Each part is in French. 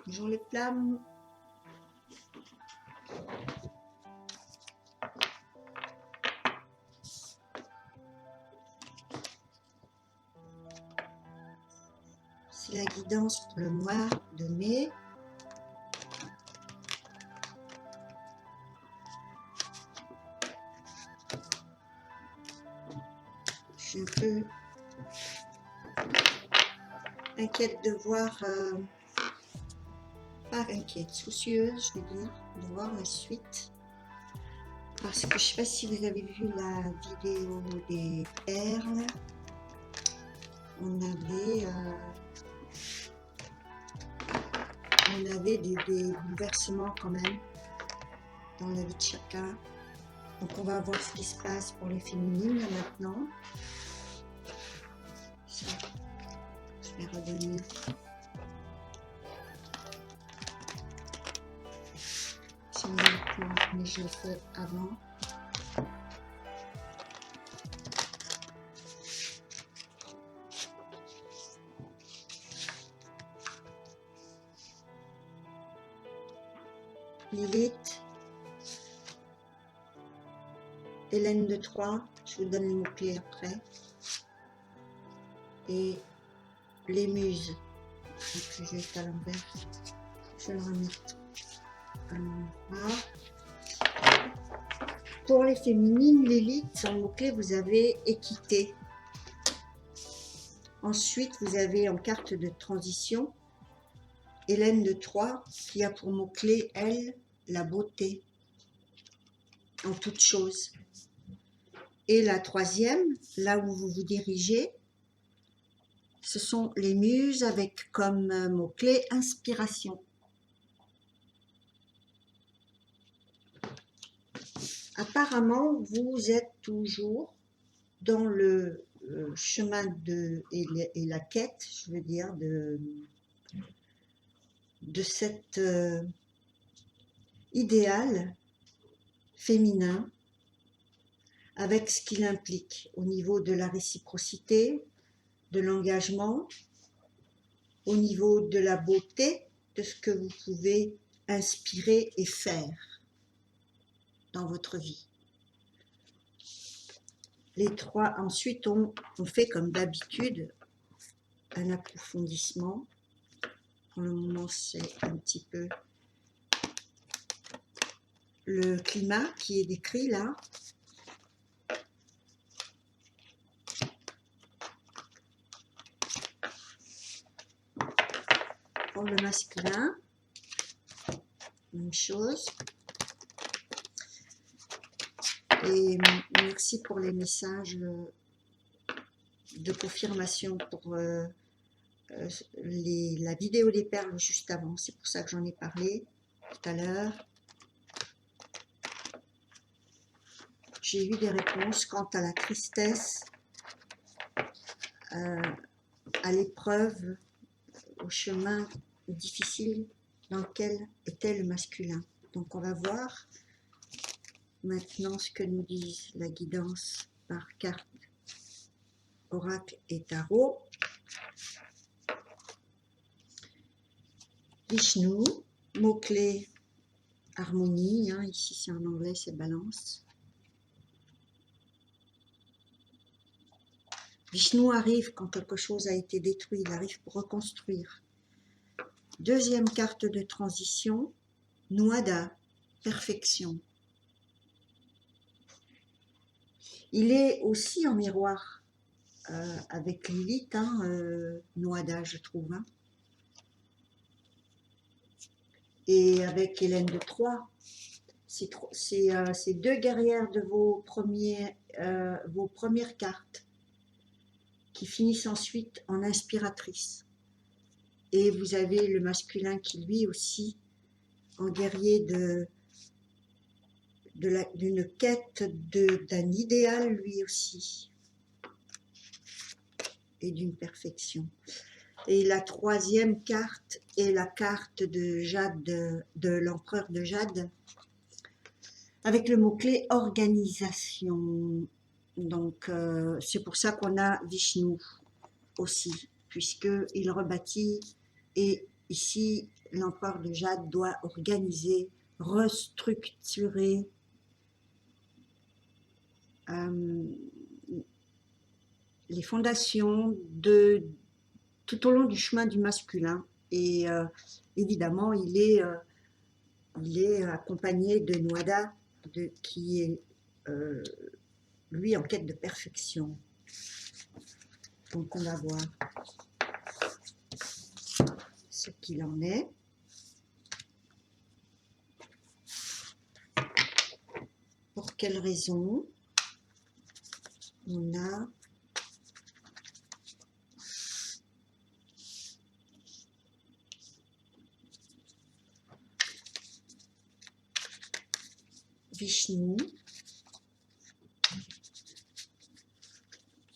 Bonjour les flammes. C'est la guidance pour le mois de mai. Je suis un peu inquiète de voir, pas inquiète, soucieuse, je veux dire, de voir la suite. Parce que je ne sais pas si vous avez vu la vidéo des perles. On avait des bouleversements quand même dans la vie de chacun. Donc on va voir ce qui se passe pour les féminines là, maintenant. Ça, je vais redonner. Si on a le plan, mais je l'ai fait avant. Lilith, Hélène de Troyes, je vous donne les mots-clés après, et les muses. Donc je vais être à l'envers, je vais le remettre à l'endroit. Pour les féminines, Lilith, sans mots-clés, vous avez équité. Ensuite, vous avez en carte de transition Hélène de Troyes, qui a pour mot-clé, elle, la beauté en toute chose. Et la troisième, là où vous vous dirigez, ce sont les muses avec comme mot-clé inspiration. Apparemment, vous êtes toujours dans le chemin et la quête, je veux dire, de cet idéal féminin avec ce qu'il implique au niveau de la réciprocité, de l'engagement, au niveau de la beauté, de ce que vous pouvez inspirer et faire dans votre vie. Les trois, ensuite, on fait comme d'habitude un approfondissement. Pour le moment, c'est un petit peu le climat qui est décrit là. Pour le masculin, même chose. Et merci pour les messages de confirmation pour la vidéo des perles juste avant. C'est pour ça que j'en ai parlé tout à l'heure. J'ai eu des réponses quant à la tristesse, à l'épreuve, au chemin difficile dans lequel était le masculin. Donc on va voir maintenant ce que nous disent la guidance par carte, oracle et tarot. Vishnu, mot-clé harmonie, hein, ici c'est en anglais, c'est balance. Vishnu arrive quand quelque chose a été détruit, il arrive pour reconstruire. Deuxième carte de transition, Nuada, perfection. Il est aussi en miroir avec Lilith, hein, Nuada, je trouve. Hein. Et avec Hélène de Troyes, c'est deux guerrières de vos premières cartes qui finissent ensuite en inspiratrice. Et vous avez le masculin qui lui aussi, en guerrier d'une quête d'un idéal lui aussi, et d'une perfection. Et la troisième carte est la carte de Jade, de l'empereur de Jade, avec le mot-clé organisation. Donc c'est pour ça qu'on a Vishnu aussi, puisqu'il rebâtit et ici, l'empereur de jade doit organiser, restructurer les fondations tout au long du chemin du masculin. Et évidemment, il est accompagné de Nuada, qui est lui en quête de perfection. Donc on va voir ce qu'il en est. Pour quelles raisons on a Vishnu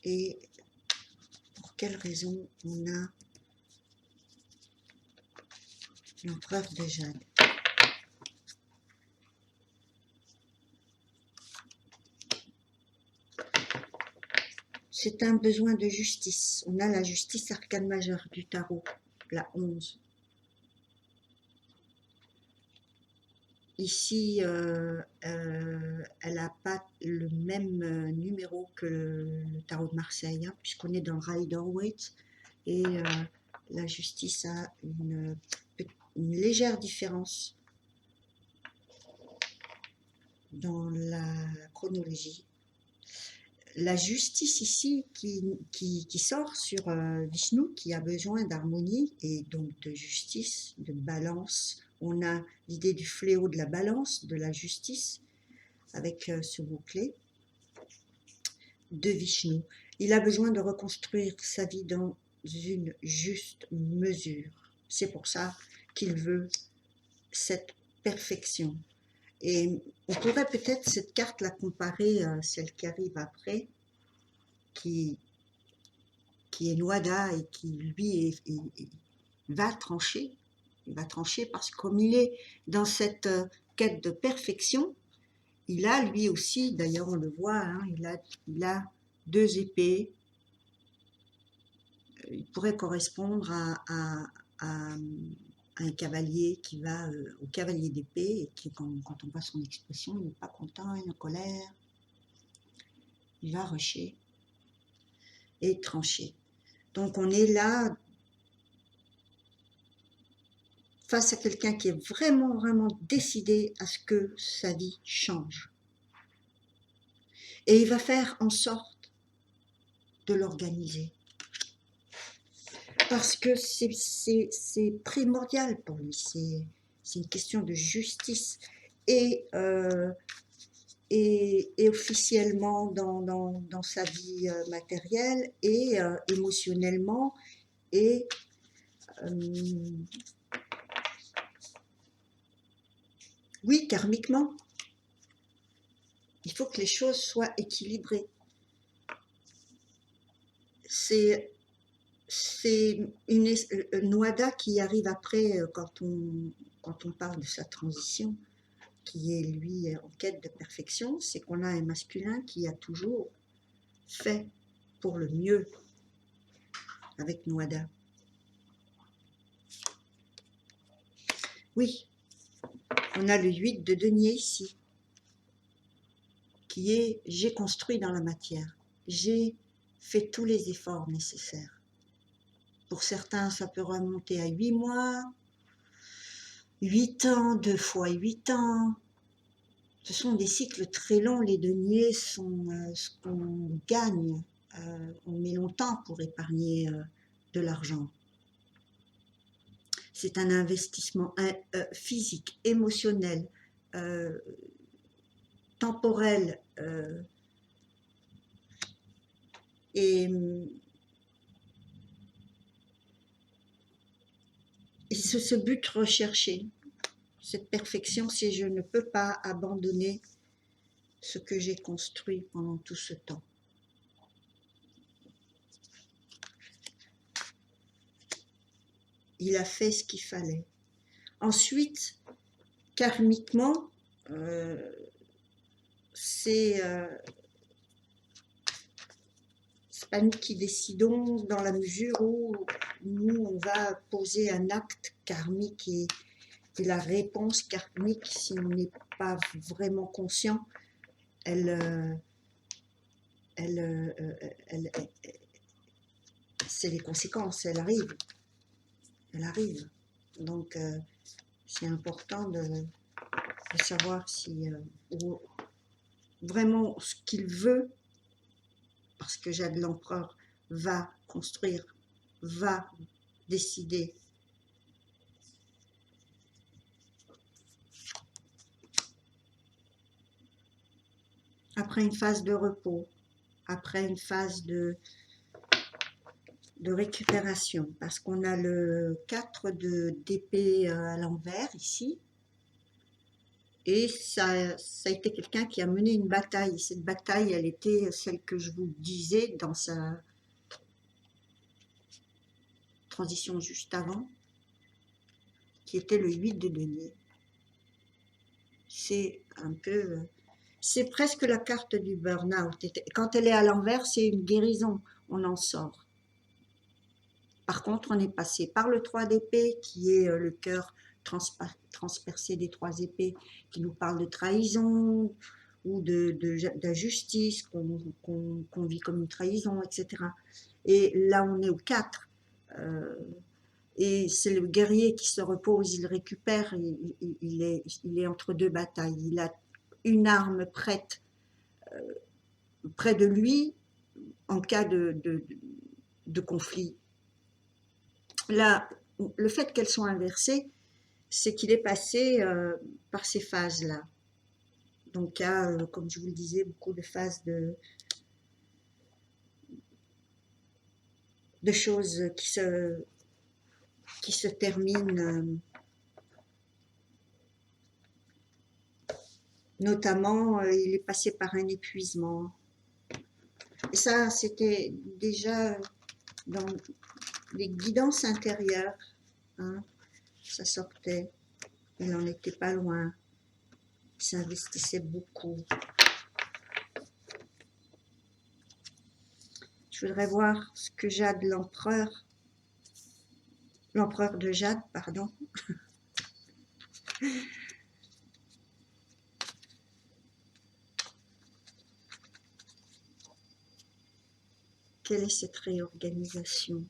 et pour quelles raisons on a l'empereur de jade. C'est un besoin de justice. On a la justice arcane majeure du tarot, la 11. Ici, elle n'a pas le même numéro que le tarot de Marseille, hein, puisqu'on est dans Rider-Waite, et la justice a une légère différence dans la chronologie. La justice ici qui sort sur Vishnu, qui a besoin d'harmonie et donc de justice, de balance. On a l'idée du fléau de la balance, de la justice, avec ce mot-clé de Vishnu. Il a besoin de reconstruire sa vie dans une juste mesure. C'est pour ça qu'il veut cette perfection. Et on pourrait peut-être cette carte la comparer à celle qui arrive après, qui est Nuada et qui lui va trancher. Il va trancher parce que comme il est dans cette quête de perfection, il a lui aussi, d'ailleurs on le voit, hein, il a deux épées. Il pourrait correspondre à un cavalier qui va au cavalier d'épée et qui, quand on voit son expression, il n'est pas content, il est en colère, il va rusher et trancher. Donc on est là face à quelqu'un qui est vraiment, vraiment décidé à ce que sa vie change. Et il va faire en sorte de l'organiser. Parce que c'est primordial pour lui, c'est une question de justice. Et officiellement dans sa vie matérielle et émotionnellement et oui, karmiquement. Il faut que les choses soient équilibrées. C'est une Nuada qui arrive après quand on parle de sa transition, qui est lui en quête de perfection, c'est qu'on a un masculin qui a toujours fait pour le mieux avec Nuada. Oui, on a le 8 de denier ici, qui est « j'ai construit dans la matière, j'ai fait tous les efforts nécessaires ». Pour certains, ça peut remonter à 8 mois, 8 ans, 2 fois 8 ans. Ce sont des cycles très longs, les deniers sont ce qu'on gagne. On met longtemps pour épargner de l'argent. C'est un investissement physique, émotionnel, temporel et c'est ce but recherché, cette perfection, si je ne peux pas abandonner ce que j'ai construit pendant tout ce temps. Il a fait ce qu'il fallait. Ensuite, karmiquement, c'est c'est pas nous qui décidons dans la mesure où nous, on va poser un acte karmique et la réponse karmique, si on n'est pas vraiment conscient, elle, elle, elle, c'est les conséquences, elle arrive. Elle arrive. Donc, c'est important de savoir si vraiment ce qu'il veut, parce que Jade l'Empereur va construire, va décider. Après une phase de repos, après une phase de récupération, parce qu'on a le 4 d'épée à l'envers ici, et ça a été quelqu'un qui a mené une bataille. Cette bataille, elle était celle que je vous disais dans sa transition juste avant, qui était le 8 de denier. C'est un peu... c'est presque la carte du burn-out. Quand elle est à l'envers, c'est une guérison, on en sort. Par contre, on est passé par le 3 d'épée, qui est le cœur transpercé des 3 épées, qui nous parle de trahison ou d'injustice, qu'on vit comme une trahison, etc. Et là, on est au 4. Et c'est le guerrier qui se repose, il récupère, il est entre deux batailles. Il a une arme prête près de lui en cas de conflit. Là, le fait qu'elles soient inversées, c'est qu'il est passé par ces phases-là. Donc, il y a, comme je vous le disais, beaucoup de phases de choses qui se terminent, notamment, il est passé par un épuisement. Et ça, c'était déjà dans les guidances intérieures, hein, ça sortait, il n'en était pas loin, il s'investissait beaucoup. Je voudrais voir ce que Jade l'empereur de Jade, pardon. Quelle est cette réorganisation?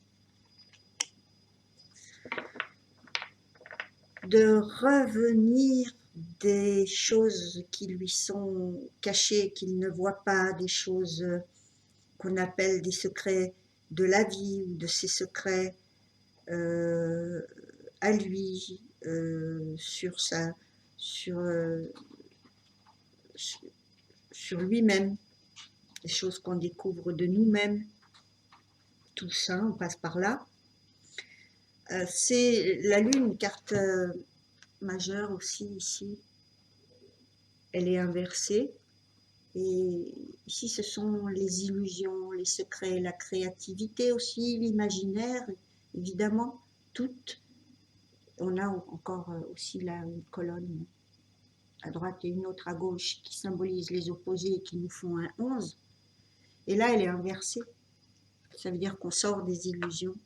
De revenir des choses qui lui sont cachées, qu'il ne voit pas, des choses qu'on appelle des secrets de la vie ou de ses secrets à lui, sur lui-même, des choses qu'on découvre de nous-mêmes. Tout ça, on passe par là. C'est la lune, carte majeure aussi ici. Elle est inversée. Et ici, ce sont les illusions, les secrets, la créativité aussi, l'imaginaire, évidemment, toutes. On a encore aussi là une colonne à droite et une autre à gauche qui symbolisent les opposés et qui nous font un 11. Et là, elle est inversée. Ça veut dire qu'on sort des illusions.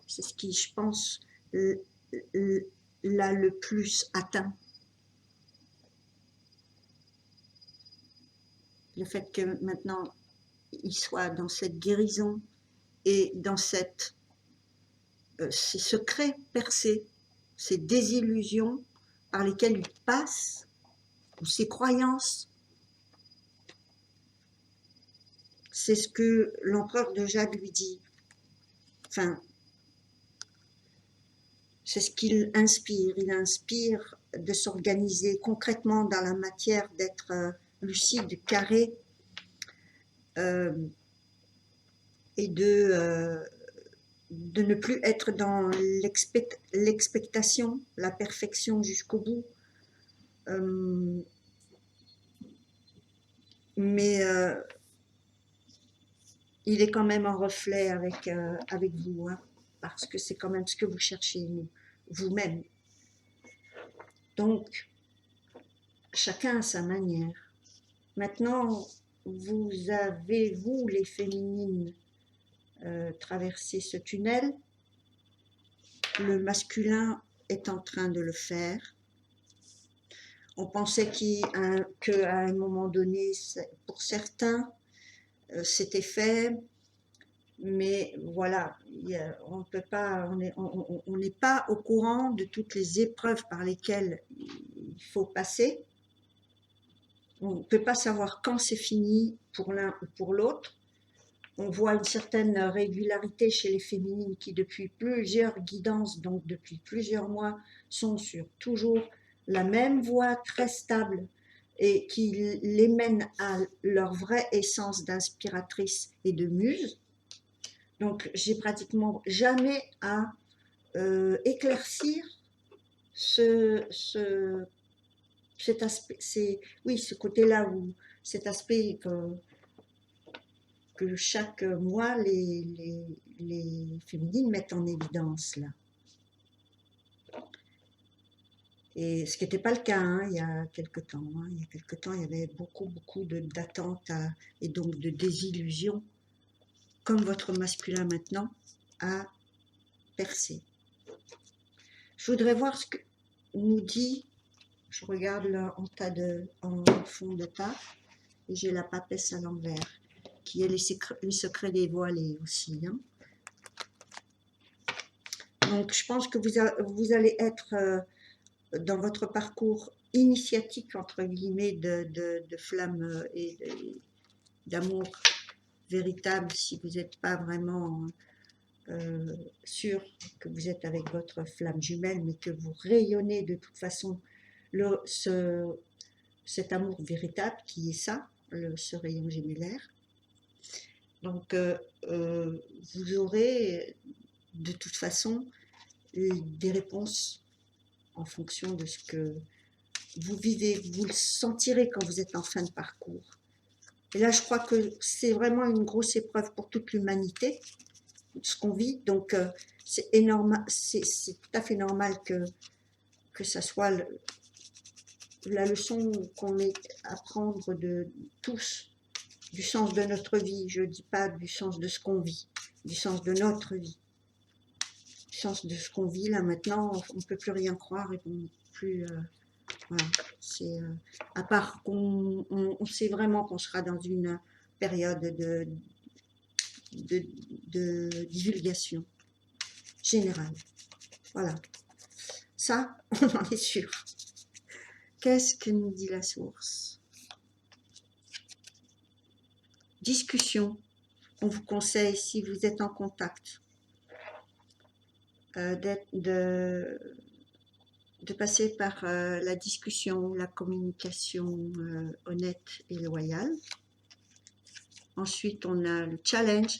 C'est ce qui, je pense, l'a le plus atteint. Le fait que maintenant, il soit dans cette guérison et dans ces secrets percés, ces désillusions par lesquelles il passe, ou ces croyances. C'est ce que l'empereur de Jade lui dit. Enfin, c'est ce qu'il inspire. Il inspire de s'organiser concrètement dans la matière, d'être lucide, carré, et de ne plus être dans l'expectation, la perfection jusqu'au bout. Mais il est quand même en reflet avec vous, hein, parce que c'est quand même ce que vous cherchez vous-même. Donc, chacun à sa manière. Maintenant, vous avez, vous, les féminines, traverser ce tunnel. Le masculin est en train de le faire. On pensait qu'à un moment donné, pour certains, c'était fait, mais voilà, on ne peut pas, on n'est pas au courant de toutes les épreuves par lesquelles il faut passer. On ne peut pas savoir quand c'est fini pour l'un ou pour l'autre. On voit une certaine régularité chez les féminines qui, depuis plusieurs guidances, donc depuis plusieurs mois, sont sur toujours la même voie très stable et qui les mène à leur vraie essence d'inspiratrice et de muse. Donc, j'ai pratiquement jamais à éclaircir cet aspect, oui, ce côté-là, où cet aspect que chaque mois les féminines mettent en évidence là. Et ce qui n'était pas le cas il y a quelque temps. Il y a quelque temps, il y avait beaucoup d'attentes et donc de désillusions, comme votre masculin maintenant a percé. Je voudrais voir ce que nous dit, je regarde là en fond de tas, et j'ai la papesse à l'envers, qui est les secrets dévoilés aussi. Donc, je pense que vous allez être dans votre parcours initiatique, entre guillemets, de flamme et d'amour véritable, si vous n'êtes pas vraiment sûr que vous êtes avec votre flamme jumelle, mais que vous rayonnez de toute façon cet amour véritable qui est ça, ce rayon gémellaire. Donc, vous aurez de toute façon des réponses en fonction de ce que vous vivez. Vous le sentirez quand vous êtes en fin de parcours. Et là, je crois que c'est vraiment une grosse épreuve pour toute l'humanité, ce qu'on vit. Donc, c'est tout à fait normal que ça soit la leçon qu'on ait à prendre de tous, du sens de notre vie. Je ne dis pas du sens de ce qu'on vit, du sens de notre vie. Du sens de ce qu'on vit là maintenant, on ne peut plus rien croire et plus... voilà, c'est à part qu'on sait vraiment qu'on sera dans une période de divulgation générale. Voilà, ça, on en est sûr. Qu'est-ce que nous dit la source? Discussion. On vous conseille, si vous êtes en contact, de passer par la discussion, la communication honnête et loyale. Ensuite, on a le challenge.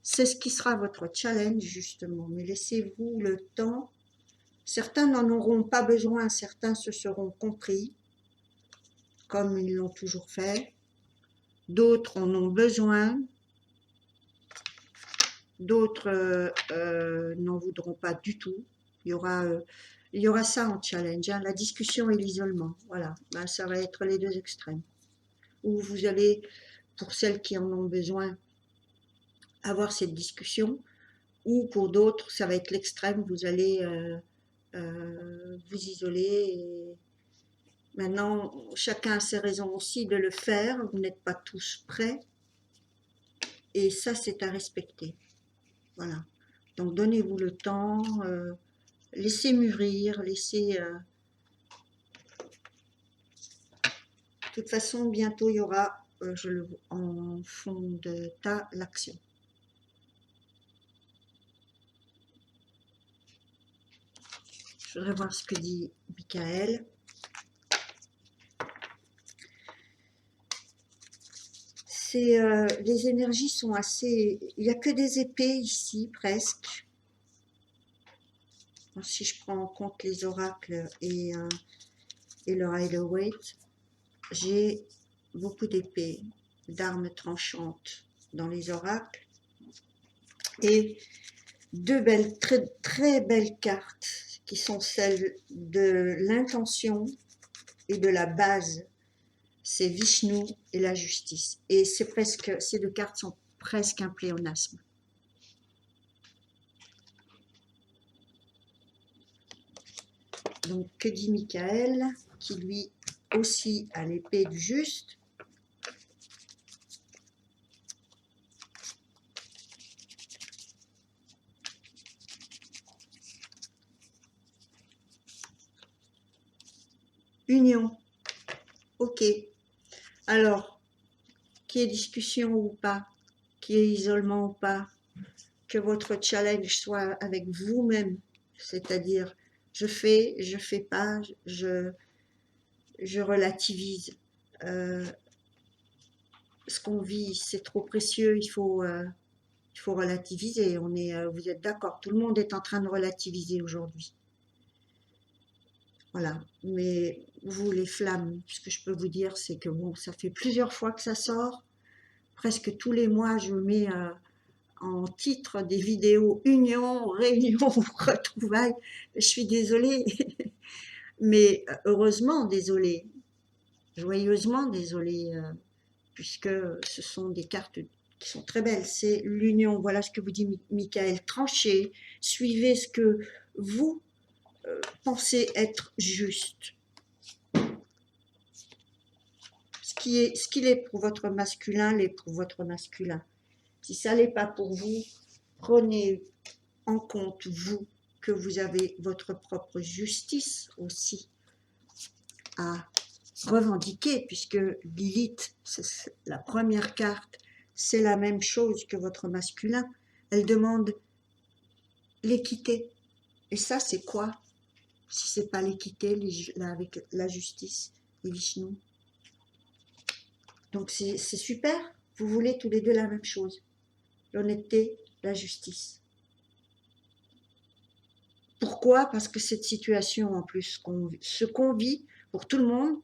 C'est ce qui sera votre challenge, justement. Mais laissez-vous le temps. Certains n'en auront pas besoin, certains se seront compris, comme ils l'ont toujours fait. D'autres en ont besoin. D'autres n'en voudront pas du tout. Il y aura ça en challenge, la discussion et l'isolement. Voilà, ben, ça va être les deux extrêmes. Où vous allez, pour celles qui en ont besoin, avoir cette discussion, ou pour d'autres, ça va être l'extrême, vous allez vous isoler. Et maintenant, chacun a ses raisons aussi de le faire, vous n'êtes pas tous prêts, et ça, c'est à respecter. Voilà. Donc, donnez-vous le temps, laissez mûrir, laissez... De toute façon, bientôt, il y aura, en fond de tas, l'action. Je voudrais voir ce que dit Michael. Les énergies sont assez... Il n'y a que des épées ici, presque. Alors, si je prends en compte les oracles et le Rider-Waite, j'ai beaucoup d'épées, d'armes tranchantes dans les oracles. Et deux belles, très belles cartes qui sont celles de l'intention et de la base. C'est Vishnu et la justice. Et ces deux cartes sont presque un pléonasme. Donc, que dit Michael, qui lui aussi a l'épée du juste? Union. Ok. Alors, qu'il y ait discussion ou pas, qu'il y ait isolement ou pas, que votre challenge soit avec vous-même, c'est-à-dire je fais pas, je relativise. Ce qu'on vit, c'est trop précieux, il faut relativiser. Vous êtes d'accord, tout le monde est en train de relativiser aujourd'hui. Voilà, mais vous, les flammes, ce que je peux vous dire, c'est que bon, ça fait plusieurs fois que ça sort. Presque tous les mois, je mets en titre des vidéos union, réunion, retrouvailles. Je suis désolée, mais heureusement désolée, joyeusement désolée, puisque ce sont des cartes qui sont très belles. C'est l'union, voilà ce que vous dit Michael. Tranchez, suivez ce que vous pensez être juste. Ce qu'il est pour votre masculin, l'est pour votre masculin. Si ça l'est pas pour vous, prenez en compte, vous, que vous avez votre propre justice aussi à revendiquer, puisque Lilith, c'est la première carte, c'est la même chose que votre masculin. Elle demande l'équité. Et ça, c'est quoi? Si c'est pas l'équité, avec la justice et Vishnu. Donc c'est super, vous voulez tous les deux la même chose. L'honnêteté, la justice. Pourquoi? Parce que cette situation, en plus, ce qu'on vit pour tout le monde,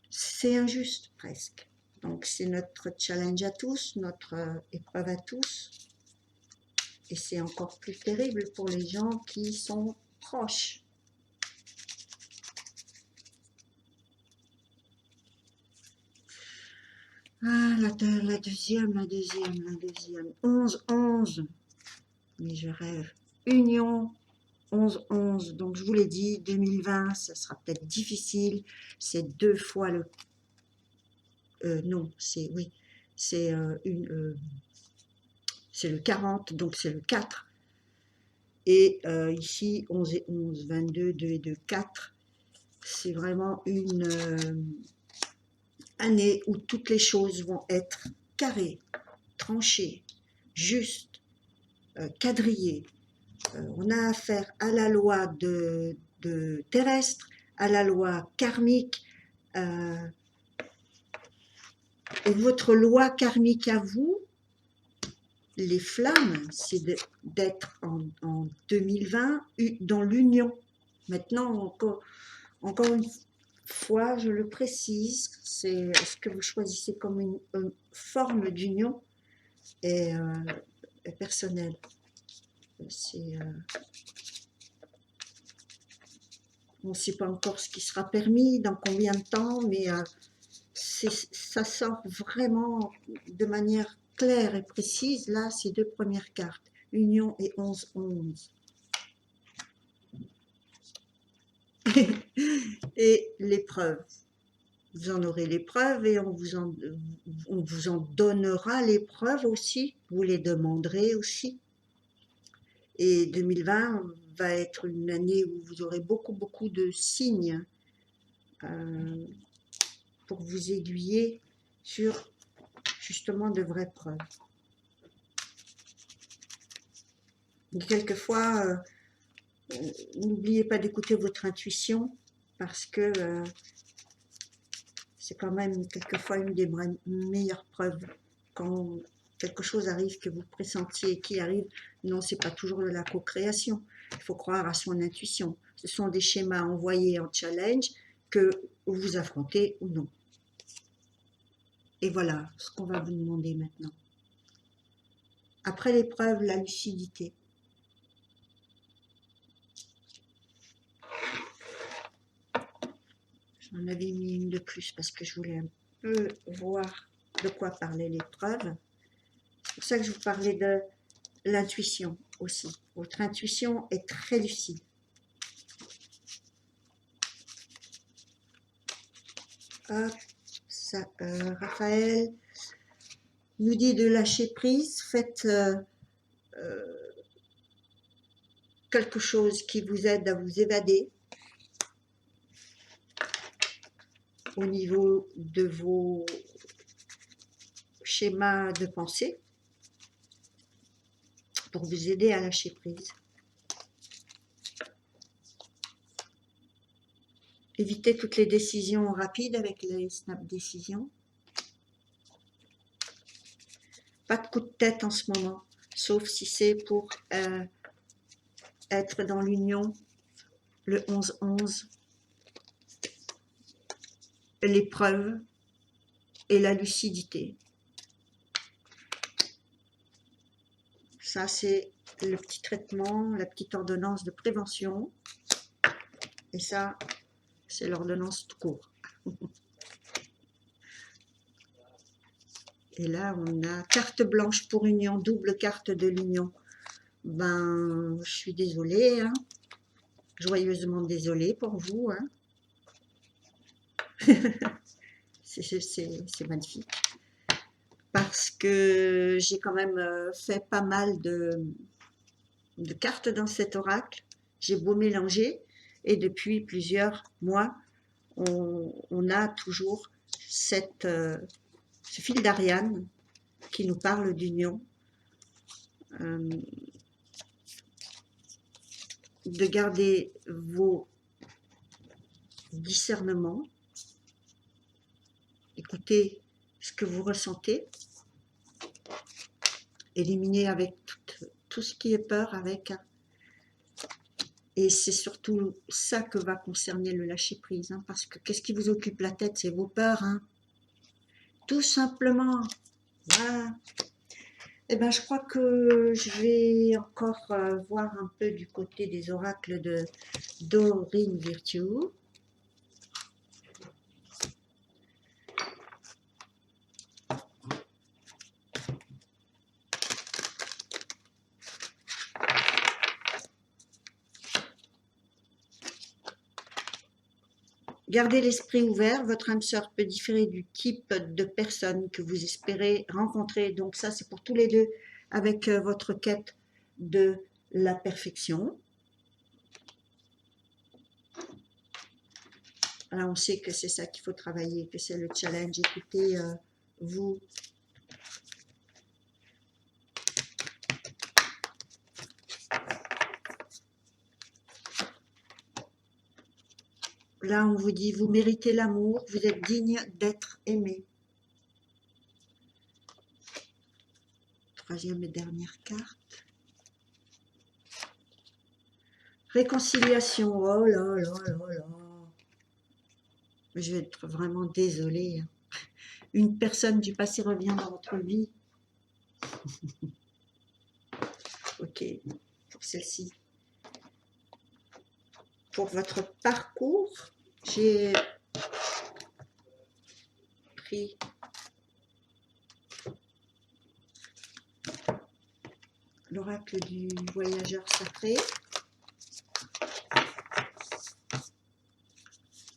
c'est injuste presque. Donc c'est notre challenge à tous, notre épreuve à tous. Et c'est encore plus terrible pour les gens qui sont proches. Ah, la deuxième. 11, 11. Mais je rêve. Union, 11. Donc je vous l'ai dit, 2020, ça sera peut-être difficile. C'est 2 fois le... non, c'est... Oui, c'est c'est le 40, donc c'est le 4. Et ici, 11 et 11, 22, 2 et 2, 4. C'est vraiment une année où toutes les choses vont être carrées, tranchées, justes, quadrillées. On a affaire à la loi de terrestre, à la loi karmique, et votre loi karmique à vous, les flammes, c'est d'être en 2020 dans l'union. Maintenant, encore une fois, je le précise, c'est ce que vous choisissez comme une forme d'union est personnelle. On ne sait pas encore ce qui sera permis, dans combien de temps, mais ça sort vraiment de manière claire et précise. Là, ces 2 premières cartes, Union et 11, 11. Et l'épreuve. Vous en aurez l'épreuve et on vous en donnera l'épreuve aussi. Vous les demanderez aussi. Et 2020 va être une année où vous aurez beaucoup de signes pour vous aiguiller sur justement de vraies preuves. Donc, quelquefois, n'oubliez pas d'écouter votre intuition parce que c'est quand même quelquefois une des meilleures preuves quand quelque chose arrive que vous pressentiez qui arrive. Non, c'est pas toujours de la co-création. Il faut croire à son intuition. Ce sont des schémas envoyés en challenge que vous affrontez ou non. Et voilà ce qu'on va vous demander maintenant. Après l'épreuve, la lucidité. J'en avais mis une de plus parce que je voulais un peu voir de quoi parlait l'épreuve. C'est pour ça que je vous parlais de l'intuition aussi. Votre intuition est très lucide. Hop, ça, Raphaël nous dit de lâcher prise. Faites quelque chose qui vous aide à vous évader au niveau de vos schémas de pensée pour vous aider à lâcher prise. Évitez toutes les décisions rapides avec les snap décisions. Pas de coup de tête en ce moment, sauf si c'est pour être dans l'union, le 11-11, l'épreuve et la lucidité. Ça, c'est le petit traitement, la petite ordonnance de prévention. Et ça, c'est l'ordonnance tout court. Et là, on a carte blanche pour union, double carte de l'union. Ben, je suis désolée, hein. Joyeusement désolée pour vous. Hein. C'est magnifique. Parce que j'ai quand même fait pas mal de cartes dans cet oracle. J'ai beau mélanger. Et depuis plusieurs mois, on a toujours ce fil d'Ariane qui nous parle d'union. De garder vos discernements, écoutez ce que vous ressentez, éliminez avec tout ce qui est peur avec, et c'est surtout ça que va concerner le lâcher prise, hein, parce que qu'est-ce qui vous occupe la tête, c'est vos peurs, hein, tout simplement. Voilà. Eh bien, je crois que je vais encore voir un peu du côté des oracles de Dorine Virtue. Gardez l'esprit ouvert, votre âme sœur peut différer du type de personne que vous espérez rencontrer. Donc ça, c'est pour tous les deux avec votre quête de la perfection. Alors on sait que c'est ça qu'il faut travailler, que c'est le challenge. Écoutez, vous. Là, on vous dit, vous méritez l'amour, vous êtes digne d'être aimé. Troisième et dernière carte. Réconciliation, oh là là là là. Je vais être vraiment désolée. Une personne du passé revient dans votre vie. Ok, pour celle-ci. Pour votre parcours, j'ai pris l'oracle du voyageur sacré.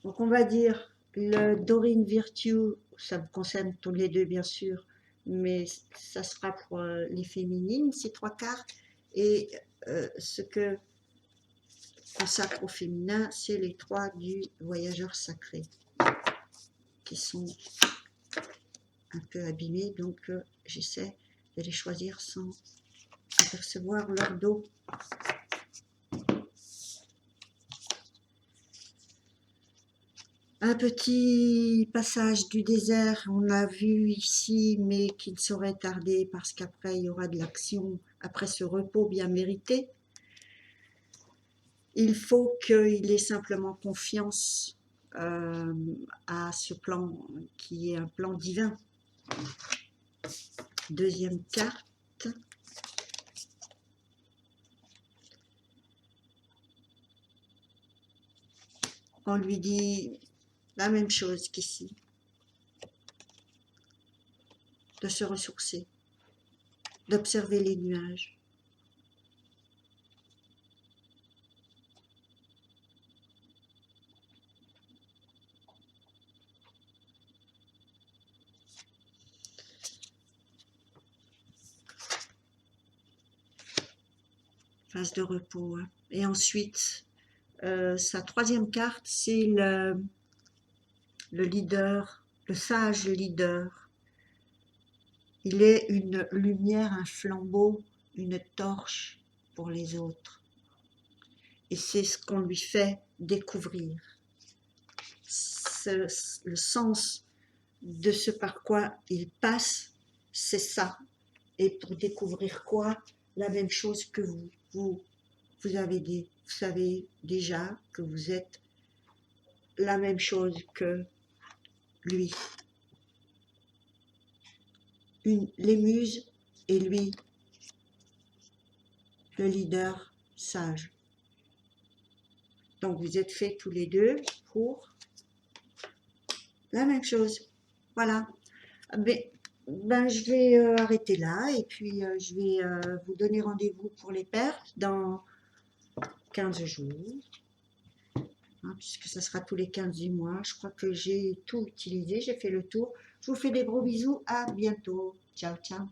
Donc on va dire le Dorine Virtue, ça vous concerne tous les deux bien sûr, mais ça sera pour les féminines, ces trois cartes. Et ce que consacre au féminin, c'est les trois du voyageur sacré, qui sont un peu abîmés, donc j'essaie de les choisir sans apercevoir leur dos. Un petit passage du désert, on l'a vu ici, mais qui ne saurait tarder parce qu'après il y aura de l'action, après ce repos bien mérité. Il faut qu'il ait simplement confiance à ce plan qui est un plan divin. Deuxième carte. On lui dit la même chose qu'ici, de se ressourcer, d'observer les nuages. phase de repos. Hein. Et ensuite, sa troisième carte, c'est le leader, le sage leader. Il est une lumière, un flambeau, une torche pour les autres. Et c'est ce qu'on lui fait découvrir. Le sens de ce par quoi il passe, c'est ça. Et pour découvrir quoi? La même chose que vous. Vous savez déjà que vous êtes la même chose que lui. Les muses et lui, le leader sage. Donc vous êtes faits tous les deux pour la même chose. Voilà. Ben, je vais arrêter là et puis je vais vous donner rendez-vous pour les pertes dans 15 jours. Hein, puisque ça sera tous les 15 du mois. Je crois que j'ai tout utilisé, j'ai fait le tour. Je vous fais des gros bisous, à bientôt. Ciao, ciao.